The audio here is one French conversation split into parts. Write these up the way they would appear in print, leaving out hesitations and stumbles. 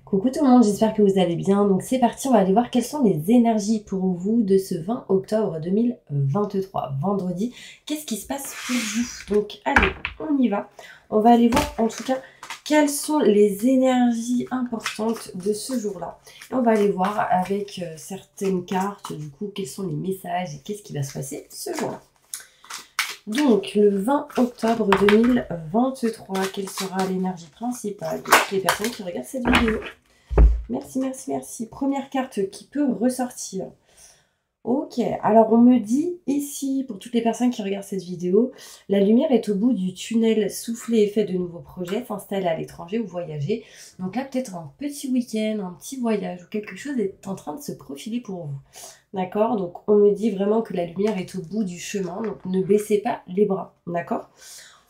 Coucou tout le monde, j'espère que vous allez bien. Donc c'est parti, on va aller voir quelles sont les énergies pour vous de ce 20 octobre 2023, vendredi. Qu'est-ce qui se passe pour vous? Donc allez, on y va. On va aller voir en tout cas quelles sont les énergies importantes de ce jour-là. Et on va aller voir avec certaines cartes, du coup, quels sont les messages et qu'est-ce qui va se passer ce jour-là. Donc, le 20 octobre 2023, quelle sera l'énergie principale de toutes les personnes qui regardent cette vidéo? Merci, merci, merci. Première carte qui peut ressortir. Ok, alors on me dit ici, pour toutes les personnes qui regardent cette vidéo, la lumière est au bout du tunnel, soufflez et faites de nouveaux projets, s'installer à l'étranger ou voyager. Donc là, peut-être un petit week-end, un petit voyage ou quelque chose est en train de se profiler pour vous. D'accord? Donc on me dit vraiment que la lumière est au bout du chemin, donc ne baissez pas les bras. D'accord?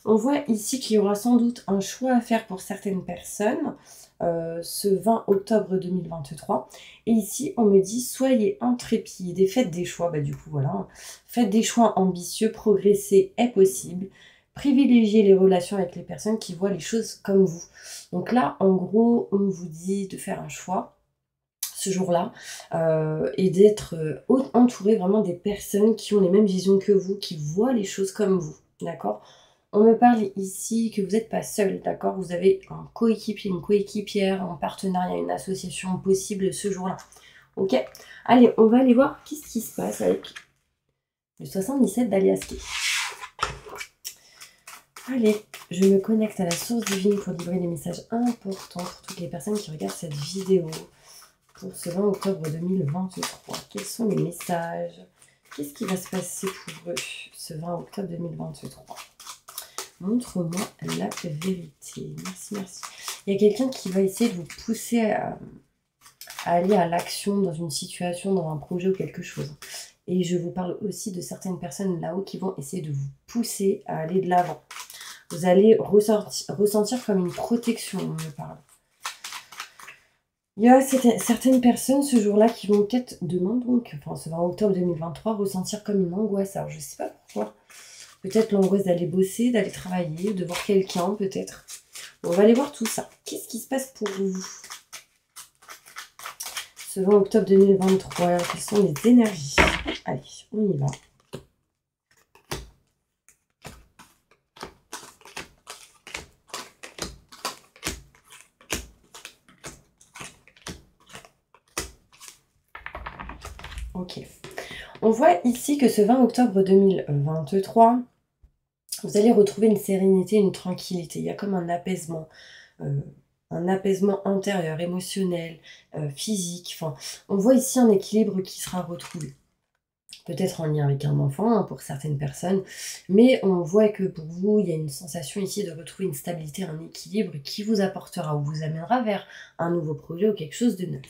On voit ici qu'il y aura sans doute un choix à faire pour certaines personnes ce 20 octobre 2023. Et ici, on me dit, soyez intrépides et faites des choix. Bah, du coup, voilà. Faites des choix ambitieux, progresser est possible. Privilégiez les relations avec les personnes qui voient les choses comme vous. Donc là, en gros, on vous dit de faire un choix ce jour-là et d'être entouré vraiment des personnes qui ont les mêmes visions que vous, qui voient les choses comme vous. D'accord? On me parle ici que vous n'êtes pas seul, d'accord? Vous avez un coéquipier, une coéquipière, un partenariat, une association possible ce jour-là. Ok? Allez, on va aller voir qu'est-ce qui se passe avec le 77 d'Aliaské. Allez, je me connecte à la source divine pour livrer des messages importants pour toutes les personnes qui regardent cette vidéo pour ce 20 octobre 2023. Quels sont les messages? Qu'est-ce qui va se passer pour eux ce 20 octobre 2023? Montre-moi la vérité. Merci, merci. Il y a quelqu'un qui va essayer de vous pousser à aller à l'action dans une situation, dans un projet ou quelque chose. Et je vous parle aussi de certaines personnes là-haut qui vont essayer de vous pousser à aller de l'avant. Vous allez ressentir comme une protection, on me parle. Il y a certaines personnes ce jour-là qui vont peut-être demain, donc, enfin ce 20 octobre 2023, ressentir comme une angoisse. Alors je ne sais pas pourquoi. Peut-être l'angoisse d'aller bosser, d'aller travailler, de voir quelqu'un, peut-être. On va aller voir tout ça. Qu'est-ce qui se passe pour vous ce 20 octobre 2023, quelles sont les énergies? Allez, on y va. Ok. On voit ici que ce 20 octobre 2023, vous allez retrouver une sérénité, une tranquillité. Il y a comme un apaisement intérieur, émotionnel, physique. Enfin, on voit ici un équilibre qui sera retrouvé. Peut-être en lien avec un enfant hein, pour certaines personnes, mais on voit que pour vous, il y a une sensation ici de retrouver une stabilité, un équilibre qui vous apportera ou vous amènera vers un nouveau projet ou quelque chose de neuf.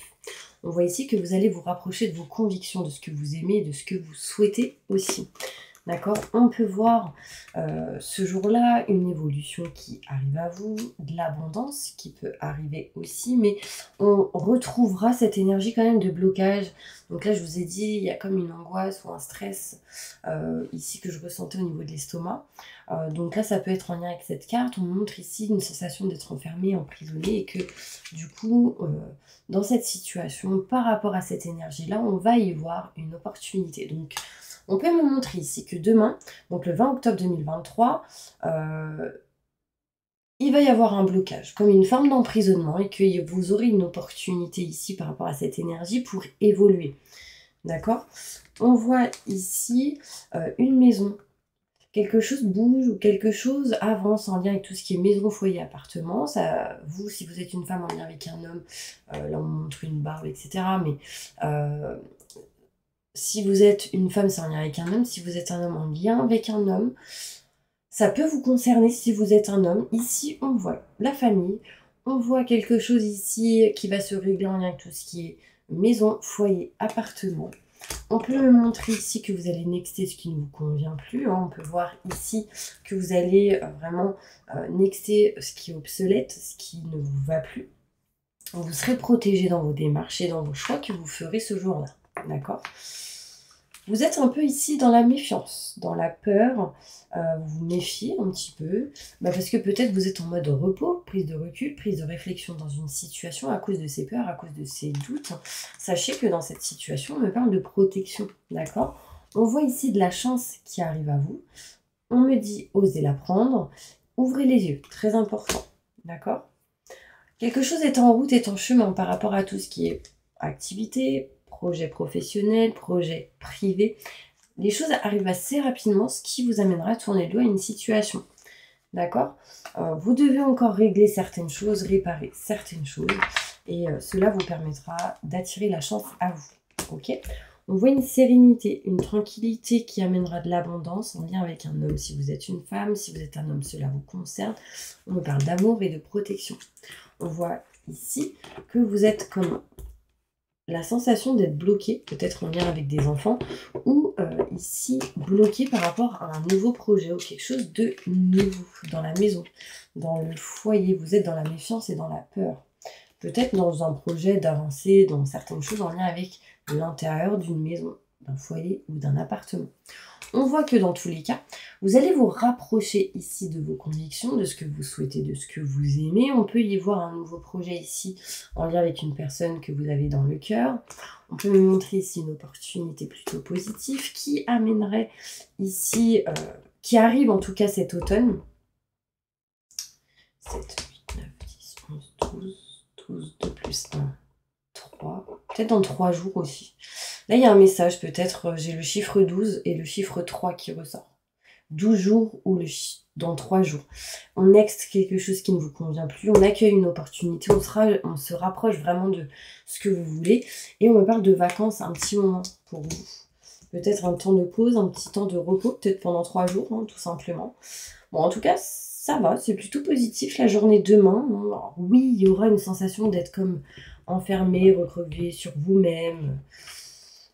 On voit ici que vous allez vous rapprocher de vos convictions, de ce que vous aimez, de ce que vous souhaitez aussi. D'accord? On peut voir ce jour-là une évolution qui arrive à vous, de l'abondance qui peut arriver aussi, mais on retrouvera cette énergie quand même de blocage. Donc là, je vous ai dit, il y a comme une angoisse ou un stress ici que je ressentais au niveau de l'estomac. Donc là, ça peut être en lien avec cette carte. On montre ici une sensation d'être enfermé, emprisonné et que du coup, dans cette situation, par rapport à cette énergie-là, on va y voir une opportunité. Donc, on peut me montrer ici que demain, donc le 20 octobre 2023, il va y avoir un blocage, comme une forme d'emprisonnement, et que vous aurez une opportunité ici par rapport à cette énergie pour évoluer. D'accord? On voit ici une maison. Quelque chose bouge ou quelque chose avance en lien avec tout ce qui est maison, foyer, appartement. Ça, vous, si vous êtes une femme en lien avec un homme, là on montre une barbe, etc. Mais si vous êtes une femme, c'est en lien avec un homme. Si vous êtes un homme, en lien avec un homme. Ça peut vous concerner si vous êtes un homme. Ici, on voit la famille. On voit quelque chose ici qui va se régler en lien avec tout ce qui est maison, foyer, appartement. On peut me montrer ici que vous allez nexter ce qui ne vous convient plus. Hein. On peut voir ici que vous allez vraiment nexter ce qui est obsolète, ce qui ne vous va plus. Vous serez protégé dans vos démarches et dans vos choix que vous ferez ce jour-là. D'accord ? Vous êtes un peu ici dans la méfiance, dans la peur, vous vous méfiez un petit peu, parce que peut-être vous êtes en mode repos, prise de recul, prise de réflexion dans une situation à cause de ces peurs, à cause de ces doutes. Sachez que dans cette situation, on me parle de protection, d'accord? On voit ici de la chance qui arrive à vous. On me dit, osez la prendre, ouvrez les yeux, très important, d'accord? Quelque chose est en route, est en chemin par rapport à tout ce qui est activité, projet professionnel, projet privé. Les choses arrivent assez rapidement, ce qui vous amènera à tourner le dos à une situation. D'accord? Vous devez encore régler certaines choses, réparer certaines choses, et cela vous permettra d'attirer la chance à vous. Ok? On voit une sérénité, une tranquillité qui amènera de l'abondance en lien avec un homme. Si vous êtes une femme, si vous êtes un homme, cela vous concerne. On me parle d'amour et de protection. On voit ici que vous êtes comme la sensation d'être bloqué, peut-être en lien avec des enfants, ou ici bloqué par rapport à un nouveau projet ou quelque chose de nouveau dans la maison, dans le foyer. Vous êtes dans la méfiance et dans la peur. Peut-être dans un projet d'avancer dans certaines choses en lien avec l'intérieur d'une maison, d'un foyer ou d'un appartement. On voit que dans tous les cas, vous allez vous rapprocher ici de vos convictions, de ce que vous souhaitez, de ce que vous aimez. On peut y voir un nouveau projet ici en lien avec une personne que vous avez dans le cœur. On peut me montrer ici une opportunité plutôt positive qui amènerait ici, qui arrive en tout cas cet automne. 7, 8, 9, 10, 11, 12, 2 plus 1, 3. Peut-être dans 3 jours aussi. Là, il y a un message, peut-être, j'ai le chiffre 12 et le chiffre 3 qui ressort. 12 jours ou dans 3 jours. On next quelque chose qui ne vous convient plus, on accueille une opportunité, on se rapproche vraiment de ce que vous voulez. Et on me parle de vacances, un petit moment pour vous. Peut-être un temps de pause, un petit temps de repos, peut-être pendant 3 jours, hein, tout simplement. Bon, en tout cas, ça va, c'est plutôt positif la journée demain. Alors, oui, il y aura une sensation d'être comme enfermé, recroquevillé sur vous-même.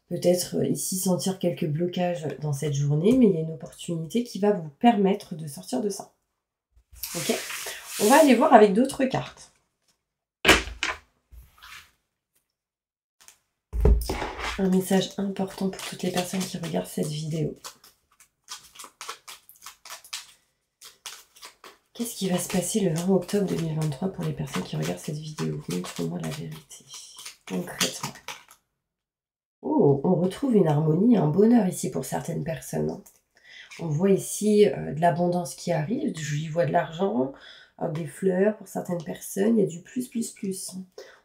Peut-être ici sentir quelques blocages dans cette journée, mais il y a une opportunité qui va vous permettre de sortir de ça. Ok? On va aller voir avec d'autres cartes. Un message important pour toutes les personnes qui regardent cette vidéo. Qu'est-ce qui va se passer le 20 octobre 2023 pour les personnes qui regardent cette vidéo? Montre-moi la vérité, concrètement. Oh, on retrouve une harmonie, un bonheur ici pour certaines personnes. On voit ici de l'abondance qui arrive, j'y vois de l'argent, des fleurs pour certaines personnes, il y a du plus, plus, plus.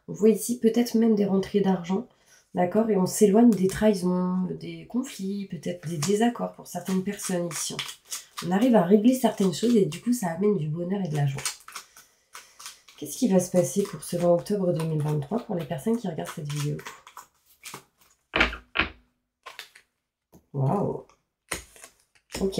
On voit ici peut-être même des rentrées d'argent, d'accord? Et on s'éloigne des trahisons, des conflits, peut-être des désaccords pour certaines personnes ici. On arrive à régler certaines choses et du coup ça amène du bonheur et de la joie. Qu'est-ce qui va se passer pour ce 20 octobre 2023 pour les personnes qui regardent cette vidéo? Waouh! Ok.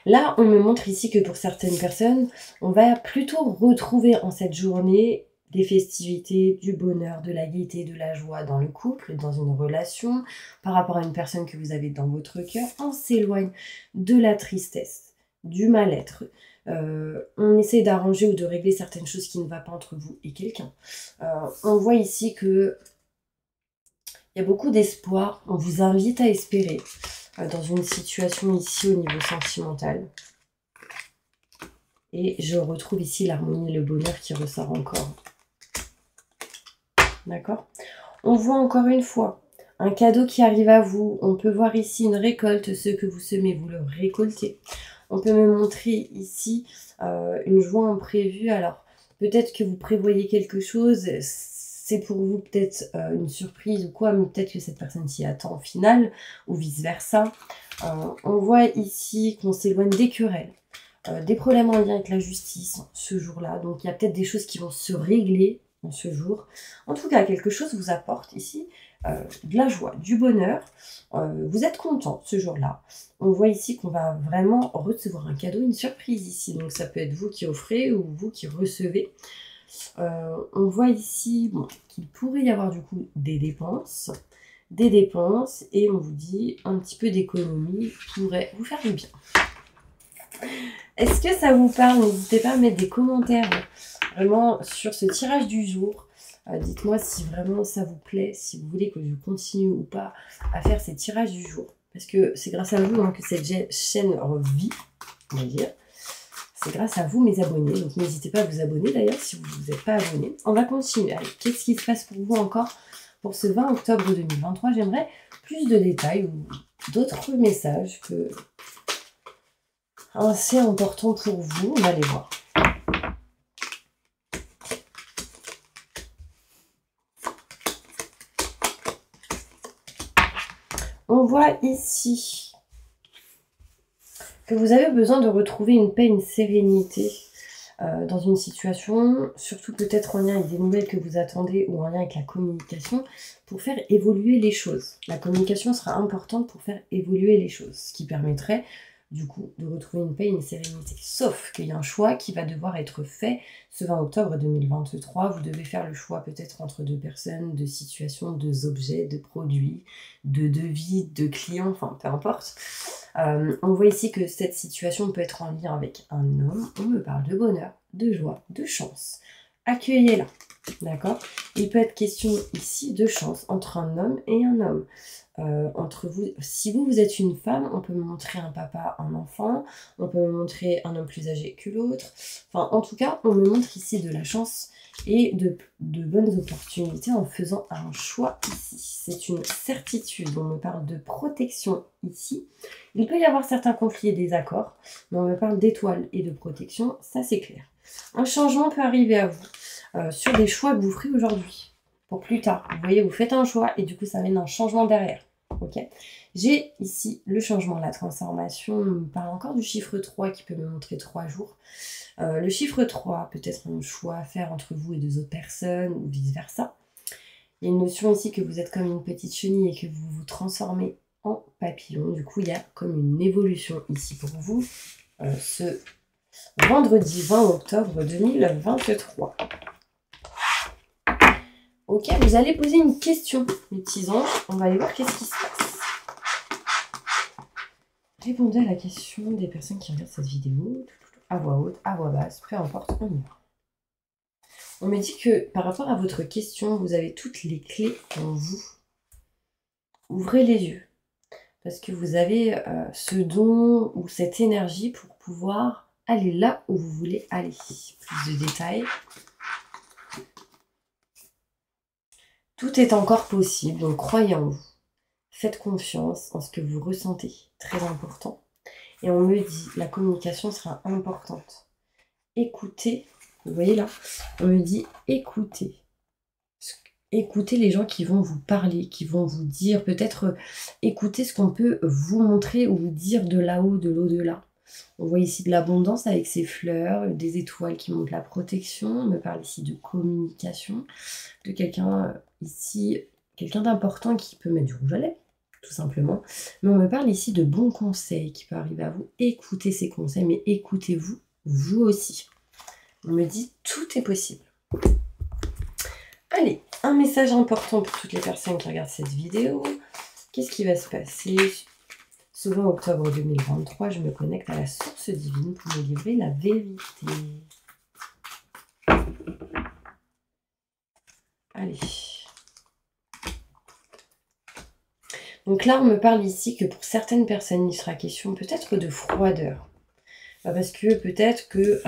Là, on me montre ici que pour certaines personnes, on va plutôt retrouver en cette journée des festivités, du bonheur, de la gaieté, de la joie dans le couple, dans une relation, par rapport à une personne que vous avez dans votre cœur. On s'éloigne de la tristesse, du mal-être. On essaie d'arranger ou de régler certaines choses qui ne vont pas entre vous et quelqu'un. On voit ici que il y a beaucoup d'espoir. On vous invite à espérer dans une situation ici au niveau sentimental. Et je retrouve ici l'harmonie et le bonheur qui ressort encore. D'accord? On voit encore une fois un cadeau qui arrive à vous. On peut voir ici une récolte. Ce que vous semez, vous le récoltez. On peut me montrer ici une joie imprévue. Alors, peut-être que vous prévoyez quelque chose. C'est pour vous peut-être une surprise ou quoi, mais peut-être que cette personne s'y attend au final, ou vice-versa. On voit ici qu'on s'éloigne des querelles, des problèmes en lien avec la justice ce jour-là. Donc il y a peut-être des choses qui vont se régler en ce jour. En tout cas, quelque chose vous apporte ici de la joie, du bonheur. Vous êtes content ce jour-là. On voit ici qu'on va vraiment recevoir un cadeau, une surprise ici. Donc ça peut être vous qui offrez ou vous qui recevez. On voit ici qu'il pourrait y avoir du coup des dépenses et on vous dit un petit peu d'économie pourrait vous faire du bien. Est-ce que ça vous parle? N'hésitez pas à mettre des commentaires vraiment sur ce tirage du jour. Dites-moi si vraiment ça vous plaît, si vous voulez que je continue ou pas à faire ces tirages du jour. parce que c'est grâce à vous hein, que cette chaîne revit, on va dire. C'est grâce à vous, mes abonnés. Donc, n'hésitez pas à vous abonner, d'ailleurs, si vous ne vous êtes pas abonné. On va continuer. Allez, qu'est-ce qui se passe pour vous encore pour ce 20 octobre 2023? J'aimerais plus de détails ou d'autres messages que assez importants pour vous. On va les voir. On voit ici que vous avez besoin de retrouver une paix, une sérénité dans une situation, surtout peut-être en lien avec des nouvelles que vous attendez ou en lien avec la communication, pour faire évoluer les choses. La communication sera importante pour faire évoluer les choses, ce qui permettrait du coup de retrouver une paix, une sérénité. Sauf qu'il y a un choix qui va devoir être fait ce 20 octobre 2023. Vous devez faire le choix peut-être entre deux personnes, de situations, deux objets, de produits, de devis, de clients, enfin peu importe. On voit ici que cette situation peut être en lien avec un homme. On me parle de bonheur, de joie, de chance. Accueillez-la, d'accord? Il peut être question ici de chance entre un homme et un homme. Entre vous, si vous êtes une femme, on peut me montrer un papa, un enfant, on peut me montrer un homme plus âgé que l'autre. Enfin, en tout cas, on me montre ici de la chance et de bonnes opportunités en faisant un choix ici. C'est une certitude. On me parle de protection ici. Il peut y avoir certains conflits et désaccords, mais on me parle d'étoiles et de protection, ça c'est clair. Un changement peut arriver à vous sur des choix que vous ferez aujourd'hui. Pour plus tard, vous voyez, vous faites un choix et du coup ça amène un changement derrière. Ok. J'ai ici le changement, la transformation. On me parle encore du chiffre 3 qui peut me montrer 3 jours. Le chiffre 3 peut être un choix à faire entre vous et deux autres personnes ou vice versa. Il y a une notion ici que vous êtes comme une petite chenille et que vous vous transformez en papillon. Du coup, il y a comme une évolution ici pour vous ce vendredi 20 octobre 2023. Ok, vous allez poser une question, mes petits anges. On va aller voir qu'est-ce qui se passe. Répondez à la question des personnes qui regardent cette vidéo, à voix haute, à voix basse, peu importe, on y va. On me dit que par rapport à votre question, vous avez toutes les clés en vous. Ouvrez les yeux, parce que vous avez ce don ou cette énergie pour pouvoir aller là où vous voulez aller. Plus de détails. Tout est encore possible, donc croyez en vous. Faites confiance en ce que vous ressentez, très important. Et on me dit, la communication sera importante. Écoutez, vous voyez là, on me dit écoutez. Écoutez les gens qui vont vous parler, qui vont vous dire, peut-être écoutez ce qu'on peut vous montrer ou vous dire de là-haut, de l'au-delà. On voit ici de l'abondance avec ces fleurs, des étoiles qui montrent la protection. On me parle ici de communication, de quelqu'un ici, quelqu'un d'important qui peut mettre du rouge à lèvres, tout simplement. Mais on me parle ici de bons conseils qui peuvent arriver à vous. Écoutez ces conseils, mais écoutez-vous, vous aussi. On me dit tout est possible. Allez, un message important pour toutes les personnes qui regardent cette vidéo. Qu'est-ce qui va se passer? Ce 20 octobre 2023, je me connecte à la source divine pour me livrer la vérité. Allez. Donc là, on me parle ici que pour certaines personnes, il sera question peut-être de froideur. Parce que peut-être que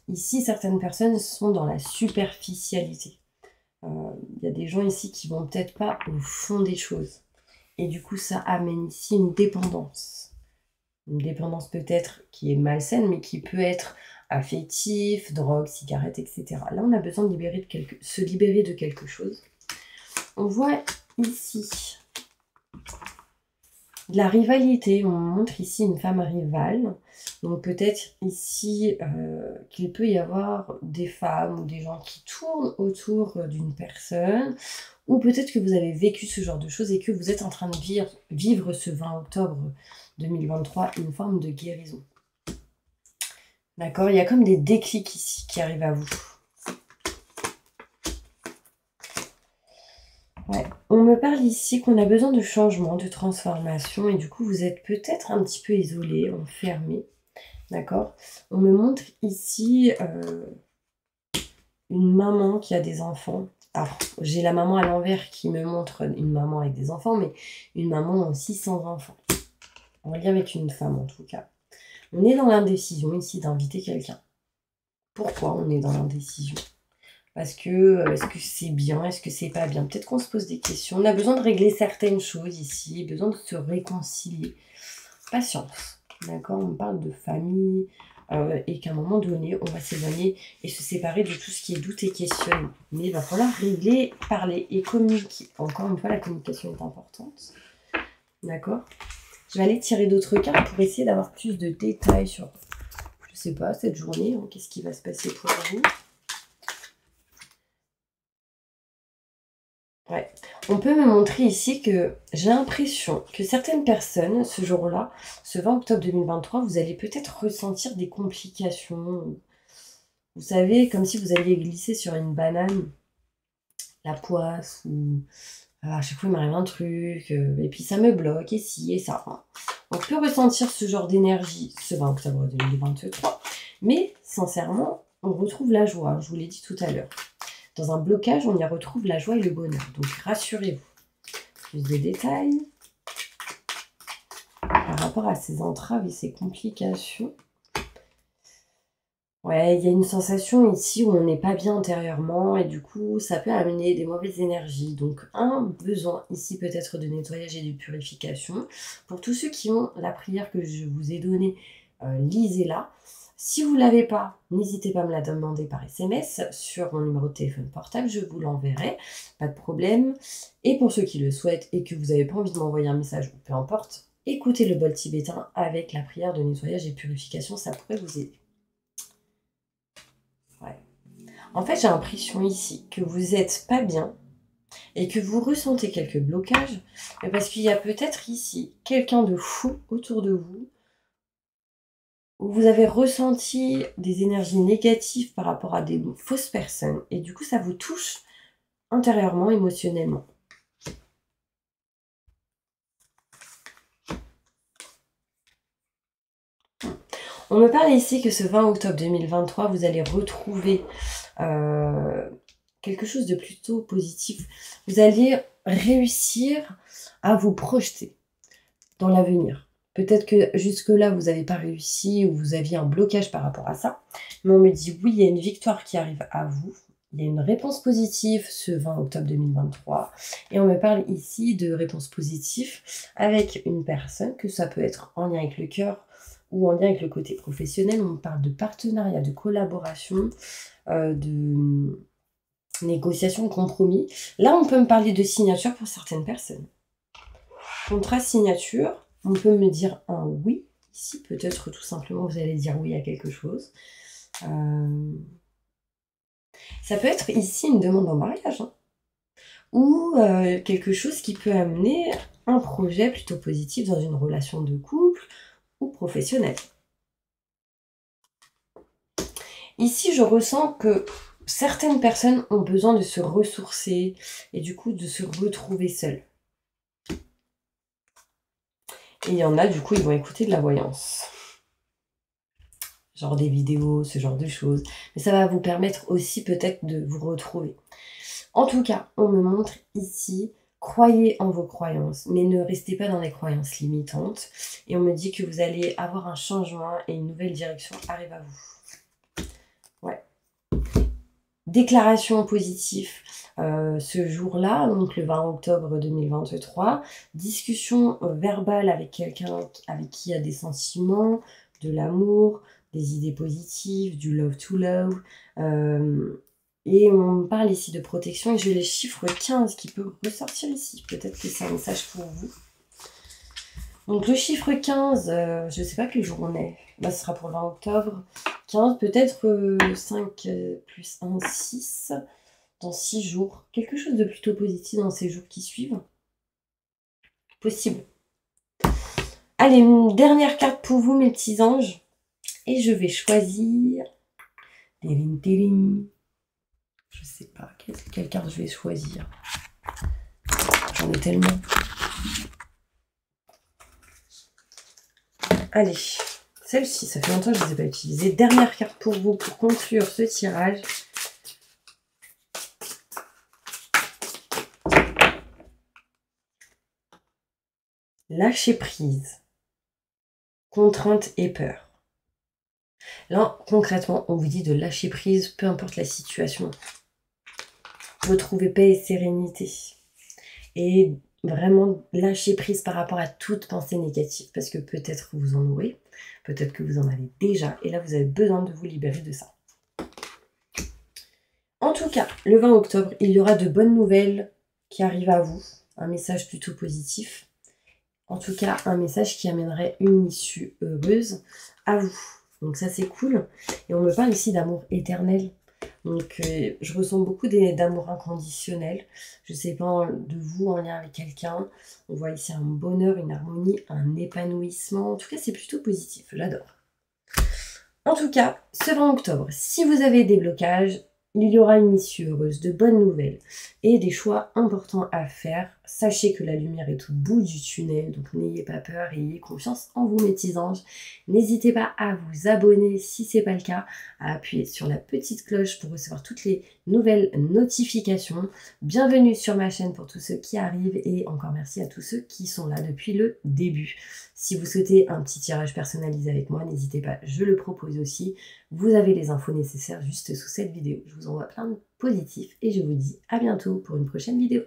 ici, certaines personnes sont dans la superficialité. Il y a des gens ici qui vont peut-être pas au fond des choses. Et du coup, ça amène ici une dépendance. Une dépendance peut-être qui est malsaine, mais qui peut être affective, drogue, cigarette, etc. Là, on a besoin de se libérer de quelque chose. On voit ici de la rivalité. On montre ici une femme rivale. Donc peut-être ici qu'il peut y avoir des femmes ou des gens qui tournent autour d'une personne. Ou peut-être que vous avez vécu ce genre de choses et que vous êtes en train de vivre ce 20 octobre 2023 une forme de guérison. D'accord? Il y a comme des déclics ici qui arrivent à vous. Ouais. On me parle ici qu'on a besoin de changement, de transformation et du coup vous êtes peut-être un petit peu isolé, enfermé. D'accord? On me montre ici une maman qui a des enfants. Alors, j'ai la maman à l'envers qui me montre une maman avec des enfants, mais une maman aussi sans enfants. en lien avec une femme en tout cas. On est dans l'indécision ici d'inviter quelqu'un. Pourquoi on est dans l'indécision? Parce que, est-ce que c'est bien? Est-ce que c'est pas bien? Peut-être qu'on se pose des questions. On a besoin de régler certaines choses ici, besoin de se réconcilier. Patience, d'accord? On parle de famille et qu'à un moment donné, on va s'éloigner et se séparer de tout ce qui est doute et questionnement. Mais il va falloir régler, parler et communiquer. Encore une fois, la communication est importante, d'accord? Je vais aller tirer d'autres cartes pour essayer d'avoir plus de détails sur, je sais pas, cette journée. Hein, qu'est-ce qui va se passer pour vous? Ouais. On peut me montrer ici que j'ai l'impression que certaines personnes, ce jour-là, ce 20 octobre 2023, vous allez peut-être ressentir des complications. Vous savez, comme si vous alliez glisser sur une banane, la poisse, ou à chaque fois il m'arrive un truc, et puis ça me bloque, et ci, et ça. On peut ressentir ce genre d'énergie ce 20 octobre 2023, mais sincèrement, on retrouve la joie, je vous l'ai dit tout à l'heure. Dans un blocage, on y retrouve la joie et le bonheur. Donc, rassurez-vous. Plus de détails par rapport à ces entraves et ces complications. Ouais, il y a une sensation ici où on n'est pas bien intérieurement et du coup, ça peut amener des mauvaises énergies. Donc, un besoin ici peut-être de nettoyage et de purification. Pour tous ceux qui ont la prière que je vous ai donnée, lisez-la. Si vous ne l'avez pas, n'hésitez pas à me la demander par SMS sur mon numéro de téléphone portable, je vous l'enverrai, pas de problème. Et pour ceux qui le souhaitent et que vous n'avez pas envie de m'envoyer un message, peu importe, écoutez le bol tibétain avec la prière de nettoyage et purification, ça pourrait vous aider. Ouais. En fait, j'ai l'impression ici que vous n'êtes pas bien et que vous ressentez quelques blocages, parce qu'il y a peut-être ici quelqu'un de fou autour de vous, où vous avez ressenti des énergies négatives par rapport à des fausses personnes, et du coup, ça vous touche intérieurement, émotionnellement. On me parle ici que ce 20 octobre 2023, vous allez retrouver quelque chose de plutôt positif. Vous allez réussir à vous projeter dans l'avenir. Peut-être que jusque-là, vous n'avez pas réussi ou vous aviez un blocage par rapport à ça. Mais on me dit, oui, il y a une victoire qui arrive à vous. Il y a une réponse positive ce 20 octobre 2023. Et on me parle ici de réponse positive avec une personne, que ça peut être en lien avec le cœur ou en lien avec le côté professionnel. On me parle de partenariat, de collaboration, de négociation, de compromis. Là, on peut me parler de signature pour certaines personnes. Contrat signature, on peut me dire un oui. Ici, peut-être tout simplement, vous allez dire oui à quelque chose. Ça peut être ici une demande en mariage. Hein, ou quelque chose qui peut amener un projet plutôt positif dans une relation de couple ou professionnelle. Ici, je ressens que certaines personnes ont besoin de se ressourcer et du coup de se retrouver seules. Et il y en a, du coup, ils vont écouter de la voyance. Genre des vidéos, ce genre de choses. Mais ça va vous permettre aussi peut-être de vous retrouver. En tout cas, on me montre ici, croyez en vos croyances, mais ne restez pas dans les croyances limitantes. Et on me dit que vous allez avoir un changement et une nouvelle direction arrive à vous. Ouais. Déclaration positive ce jour-là, donc le 20 octobre 2023. Discussion verbale avec quelqu'un avec qui il y a des sentiments, de l'amour, des idées positives, du love to love. Et on me parle ici de protection et j'ai les chiffres 15 qui peuvent ressortir ici. Peut-être que c'est un message pour vous. Donc le chiffre 15, je ne sais pas quel jour on est. Là, ce sera pour le 20 octobre. 15, peut-être 5 plus 1, 6 dans 6 jours. Quelque chose de plutôt positif dans ces jours qui suivent. Possible. Allez, une dernière carte pour vous, mes petits anges. Et je vais choisir... Téling, téling. Je sais pas quelle carte je vais choisir. J'en ai tellement. Allez, celle-ci, ça fait longtemps que je ne les ai pas utilisées. Dernière carte pour vous pour conclure ce tirage. Lâcher prise. contrainte et peur. Là, concrètement, on vous dit de lâcher prise, peu importe la situation. Retrouver paix et sérénité. Et vraiment lâcher prise par rapport à toute pensée négative. Parce que peut-être vous en aurez, peut-être que vous en avez déjà. Et là, vous avez besoin de vous libérer de ça. En tout cas, le 20 octobre, il y aura de bonnes nouvelles qui arrivent à vous. Un message plutôt positif. En tout cas, un message qui amènerait une issue heureuse à vous. Donc ça, c'est cool. Et on me parle ici d'amour éternel. Donc je ressens beaucoup d'amour inconditionnel. Je ne sais pas de vous en lien avec quelqu'un. On voit ici un bonheur, une harmonie, un épanouissement. En tout cas, c'est plutôt positif. J'adore. En tout cas, ce 20 octobre, si vous avez des blocages, il y aura une issue heureuse, de bonnes nouvelles et des choix importants à faire. Sachez que la lumière est au bout du tunnel, donc n'ayez pas peur et ayez confiance en vous, mes petits anges. N'hésitez pas à vous abonner si ce n'est pas le cas, à appuyer sur la petite cloche pour recevoir toutes les nouvelles notifications. Bienvenue sur ma chaîne pour tous ceux qui arrivent et encore merci à tous ceux qui sont là depuis le début. Si vous souhaitez un petit tirage personnalisé avec moi, n'hésitez pas, je le propose aussi. Vous avez les infos nécessaires juste sous cette vidéo. Je vous envoie plein de positifs et je vous dis à bientôt pour une prochaine vidéo.